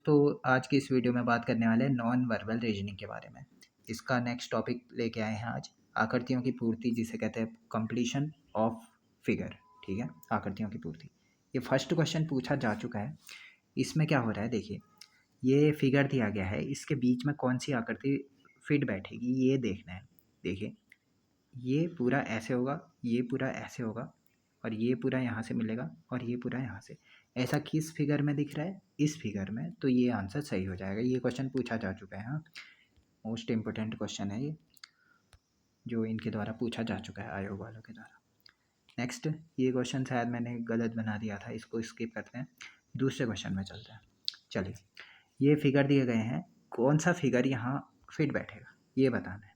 तो आज की इस वीडियो में बात करने वाले हैं नॉन वर्बल रीजनिंग के बारे में। इसका नेक्स्ट टॉपिक लेके आए हैं आज, आकृतियों की पूर्ति, जिसे कहते हैं कंप्लीशन ऑफ फिगर। ठीक है, आकृतियों की पूर्ति। ये फर्स्ट क्वेश्चन पूछा जा चुका है। इसमें क्या हो रहा है, देखिए ये फिगर दिया गया है, इसके बीच में कौन सी आकृति फिट बैठेगी ये देखना है। देखिए ये पूरा ऐसे होगा, ये पूरा ऐसे होगा, और ये पूरा यहाँ से मिलेगा, और ये पूरा यहाँ से। ऐसा किस फिगर में दिख रहा है? इस फिगर में। तो ये आंसर सही हो जाएगा। ये क्वेश्चन पूछा जा चुका है। हाँ, मोस्ट इम्पोर्टेंट क्वेश्चन है ये, जो इनके द्वारा पूछा जा चुका है, आयोग वालों के द्वारा। नेक्स्ट, ये क्वेश्चन शायद मैंने गलत बना दिया था, इसको स्किप करते हैं, दूसरे क्वेश्चन में चलते हैं। चलिए, ये फिगर दिए गए हैं, कौन सा फिगर यहाँ फिट बैठेगा ये बताना है।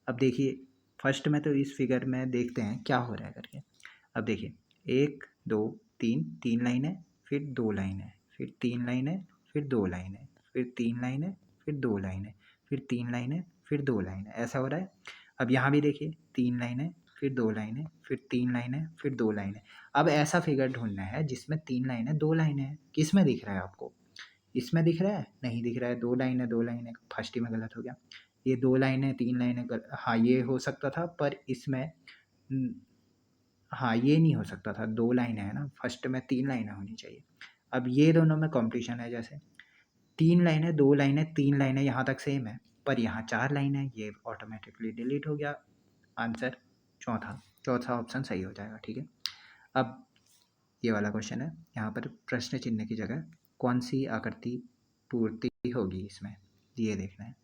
अब देखिए फर्स्ट में तो इस फिगर में देखते हैं क्या हो रहा है करके। अब देखिए 1 2 3 3 लाइन है, फिर 2 लाइन है, फिर 3 लाइन है, फिर 2 लाइन है, फिर 3 लाइन है, फिर 2 लाइन है, फिर 3 लाइन है, फिर 2 लाइन है, ऐसा हो रहा है। अब यहाँ भी देखिए 3 लाइन है, फिर 2 लाइन है, फिर 3 लाइन है, फिर 2 लाइन है। अब ऐसा फिगर ढूंढना है जिसमें 3 लाइन है, 2 लाइन है। किस में दिख रहा है आपको? इसमें दिख रहा है? नहीं दिख रहा है। 2 लाइन है, 2 लाइन है, फर्स्ट ही में गलत हो गया। ये 2 लाइन है, 3 लाइन है, हाँ ये हो सकता था, पर इसमें हाँ ये नहीं हो सकता था। 2 लाइनें है ना, फर्स्ट में 3 लाइनें होनी चाहिए। अब ये दोनों में कॉम्पिटिशन है, जैसे 3 लाइनें, 2 लाइनें, 3 लाइनें यहाँ तक सेम है, पर यहाँ 4 लाइनें, ये ऑटोमेटिकली डिलीट हो गया। आंसर चौथा ऑप्शन सही हो जाएगा। ठीक है, अब ये वाला क्वेश्चन है, यहाँ पर प्रश्न चिन्ह की जगह कौन सी आकृति पूर्ति होगी इसमें, ये देखना है।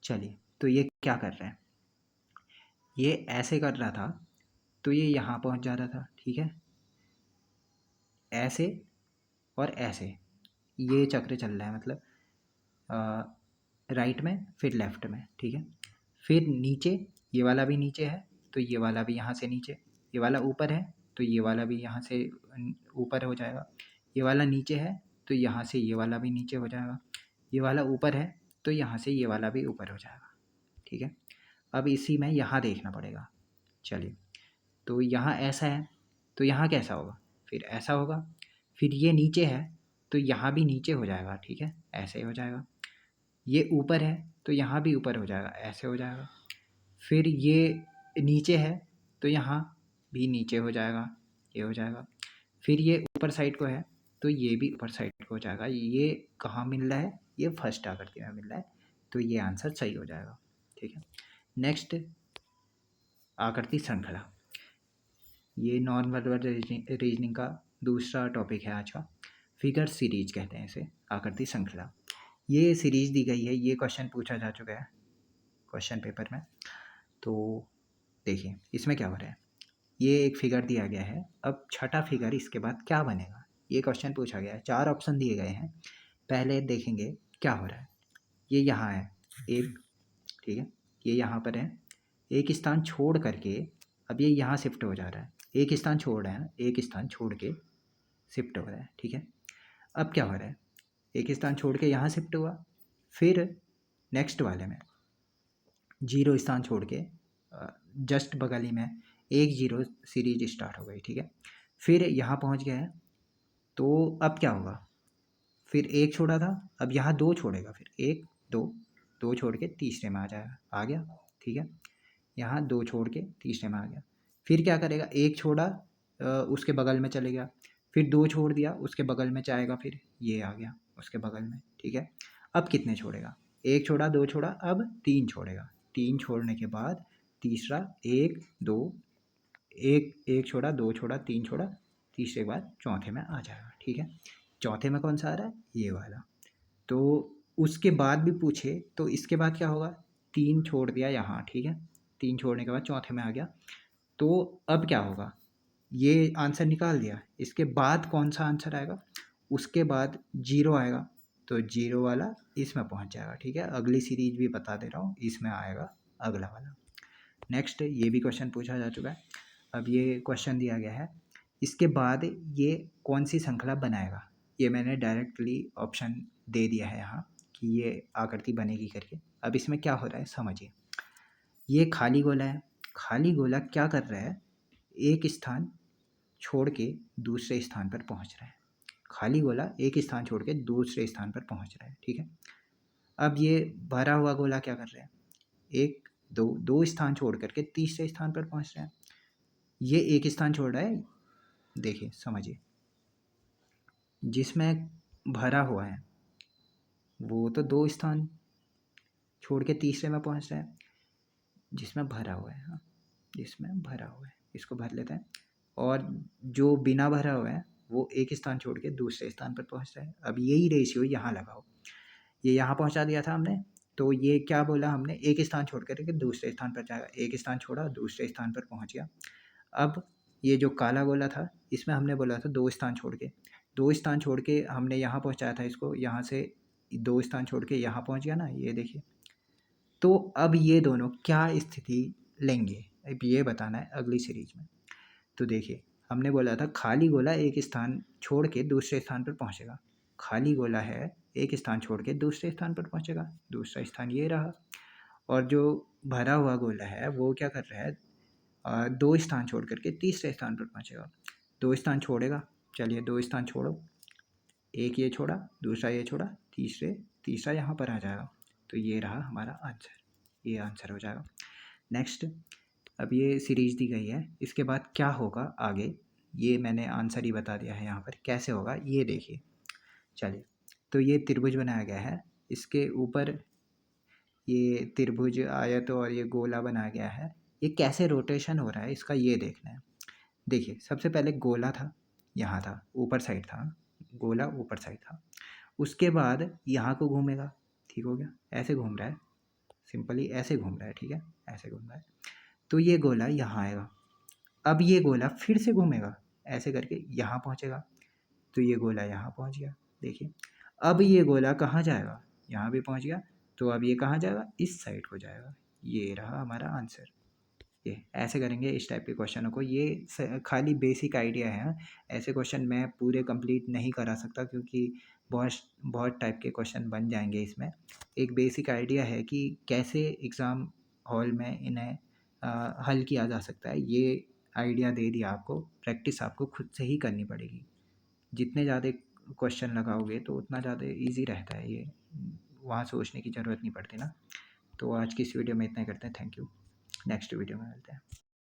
चलिए, तो ये क्या कर रहे हैं, ये ऐसे कर रहा था तो ये यहाँ पहुँच जा रहा था। ठीक है, ऐसे और ऐसे ये चक्र चल रहा है, मतलब राइट में फिर लेफ्ट में। ठीक है, फिर नीचे ये वाला भी नीचे है, तो ये वाला भी यहाँ से नीचे, ये वाला ऊपर है तो ये वाला भी यहाँ से ऊपर हो जाएगा, ये वाला नीचे है तो यहाँ से ये वाला भी नीचे हो जाएगा, ये वाला ऊपर है तो यहाँ से ये वाला भी ऊपर हो जाएगा। ठीक है, अब इसी में यहाँ देखना पड़ेगा। चलिए, तो यहाँ ऐसा है तो यहाँ कैसा होगा, फिर ऐसा होगा, फिर ये नीचे है तो यहाँ भी नीचे हो जाएगा। ठीक है, ऐसे हो जाएगा। ये ऊपर है तो यहाँ भी ऊपर हो जाएगा, ऐसे हो जाएगा। फिर ये नीचे है तो यहाँ भी नीचे हो जाएगा, ये हो जाएगा। फिर ये ऊपर साइड को है तो ये भी ऊपर साइड को हो जाएगा। ये कहाँ मिल रहा है? ये फर्स्ट आकृति में मिल रहा है, तो ये आंसर सही हो जाएगा। ठीक है, नेक्स्ट, आकृति श्रृंखला। ये नॉन वर्बल रीजनिंग का दूसरा टॉपिक है आज का। फिगर सीरीज कहते हैं इसे, आकृति श्रृंखला। ये सीरीज दी गई है, ये क्वेश्चन पूछा जा चुका है क्वेश्चन पेपर में। तो देखिए इसमें क्या हो रहा है, ये एक फिगर दिया गया है, अब छठा फिगर इसके बाद क्या बनेगा ये क्वेश्चन पूछा गया है। 4 ऑप्शन दिए गए हैं, पहले देखेंगे क्या हो रहा है। ये यहाँ है एक, ठीक है, ये यहाँ पर है, एक स्थान छोड़ करके अब ये यहाँ शिफ्ट हो जा रहा है। एक स्थान छोड़ रहा है ना, एक स्थान छोड़ के शिफ्ट हो रहा है। ठीक है, अब क्या हो रहा है, एक स्थान छोड़ के यहाँ शिफ्ट हुआ, फिर नेक्स्ट वाले में 0 स्थान छोड़ के जस्ट बगल ही में 1 0 सीरीज स्टार्ट हो गई। ठीक है, फिर यहाँ पहुँच गया है, तो अब क्या होगा, फिर 1 छोड़ा था, अब यहाँ 2 छोड़ेगा, फिर 1 2 2 छोड़ के तीसरे में आ जाएगा, आ गया। ठीक है, यहाँ 2 छोड़ के तीसरे में आ गया। फिर क्या करेगा, 1 छोड़ा उसके बगल में चले गया, फिर 2 छोड़ दिया उसके बगल में जाएगा, फिर ये आ गया उसके बगल में। ठीक है, अब कितने छोड़ेगा, 1 छोड़ा, 2 छोड़ा, अब 3 छोड़ेगा। 3 छोड़ने के बाद तीसरा 1 2 1 छोड़ा, 2 छोड़ा, 3 छोड़ा, तीसरे के बाद चौथे में आ जाएगा। ठीक है, चौथे में कौन सा आ रहा है, ये वाला। तो उसके बाद भी पूछे तो इसके बाद क्या होगा, 3 छोड़ दिया यहाँ। ठीक है, 3 छोड़ने के बाद चौथे में आ गया, तो अब क्या होगा, ये आंसर निकाल दिया, इसके बाद कौन सा आंसर आएगा, उसके बाद 0 आएगा, तो 0 वाला इसमें पहुंच जाएगा। ठीक है, अगली सीरीज भी बता दे रहा हूँ, इसमें आएगा अगला वाला। नेक्स्ट, ये भी क्वेश्चन पूछा जा चुका है। अब ये क्वेश्चन दिया गया है, इसके बाद ये कौन सी श्रृंखला बनाएगा, ये मैंने डायरेक्टली ऑप्शन दे दिया है यहाँ कि ये आकृति बनेगी करके। अब इसमें क्या हो रहा है समझिए, ये खाली गोला है, खाली गोला क्या कर रहा है, एक स्थान छोड़ के दूसरे स्थान पर पहुँच रहा है। खाली गोला एक स्थान छोड़ के दूसरे स्थान पर पहुंच रहा है, ठीक है। अब ये भरा हुआ गोला क्या कर रहा है, एक दो स्थान छोड़ करके तीसरे स्थान पर पहुंच रहा है। ये एक स्थान छोड़ रहा है, देखिए समझिए, जिसमें भरा हुआ है वो तो 2 स्थान छोड़ के तीसरे में पहुंच रहा है, जिसमें भरा हुआ है, हाँ, जिसमें भरा हुआ है इसको भर लेते हैं। और जो बिना भरा हुआ है वो एक स्थान छोड़ के दूसरे स्थान पर पहुंच रहा है। अब यही रेशियो यहाँ लगाओ, ये यहाँ पहुंचा दिया था हमने, तो ये क्या बोला हमने, एक स्थान छोड़ कर के दूसरे स्थान पर जाएगा, एक स्थान छोड़ा दूसरे स्थान पर पहुंच गया। अब ये जो काला गोला था इसमें हमने बोला था 2 स्थान छोड़ के, 2 स्थान छोड़ के हमने यहाँ पहुँचाया था इसको, यहाँ से 2 स्थान छोड़ के यहाँ पहुँच गया ना, ये देखिए। तो अब ये दोनों क्या स्थिति लेंगे, अब ये बताना है अगली सीरीज में। तो देखिए हमने बोला था खाली गोला एक स्थान छोड़ के दूसरे स्थान पर पहुँचेगा, खाली गोला है एक स्थान छोड़ के दूसरे स्थान पर पहुँचेगा, दूसरा स्थान ये रहा। और जो भरा हुआ गोला है वो क्या कर रहा है, 2 स्थान छोड़ करके तीसरे स्थान पर पहुँचेगा, 2 स्थान छोड़ेगा, चलिए 2 स्थान छोड़ो, एक ये छोड़ा दूसरा ये छोड़ा, तीसरा यहाँ पर आ जाएगा। तो ये रहा हमारा आंसर, ये आंसर हो जाएगा। नेक्स्ट, अब ये सीरीज दी गई है, इसके बाद क्या होगा आगे ये मैंने आंसर ही बता दिया है यहाँ पर, कैसे होगा ये देखिए। चलिए, तो ये त्रिभुज बनाया गया है, इसके ऊपर ये त्रिभुज आयत और ये गोला बनाया गया है, ये कैसे रोटेशन हो रहा है इसका ये देखना है। देखिए सबसे पहले गोला था, यहाँ था, ऊपर साइड था, गोला ऊपर साइड था, उसके बाद यहाँ को घूमेगा, ठीक हो गया, ऐसे घूम रहा है, सिंपली ऐसे घूम रहा है, ठीक है, ऐसे घूम रहा है। तो ये गोला यहाँ आएगा, अब ये गोला फिर से घूमेगा ऐसे करके यहाँ पहुँचेगा, तो ये गोला यहाँ पहुँच गया, देखिए। अब ये गोला कहाँ जाएगा, यहाँ भी पहुँच गया, तो अब ये कहाँ जाएगा, इस साइड को जाएगा। ये रहा हमारा आंसर। ये ऐसे करेंगे इस टाइप के क्वेश्चनों को, ये खाली बेसिक आइडिया है, ऐसे क्वेश्चन मैं पूरे कंप्लीट नहीं करा सकता क्योंकि बहुत बहुत टाइप के क्वेश्चन बन जाएंगे इसमें। एक बेसिक आइडिया है कि कैसे एग्ज़ाम हॉल में इन्हें हल किया जा सकता है, ये आइडिया दे दिया आपको। प्रैक्टिस आपको खुद से ही करनी पड़ेगी, जितने ज़्यादा क्वेश्चन लगाओगे तो उतना ज़्यादा इजी रहता है, ये वहाँ सोचने की ज़रूरत नहीं पड़ती ना। तो आज की इस वीडियो में इतना ही करते हैं, थैंक यू, नेक्स्ट वीडियो में मिलते हैं।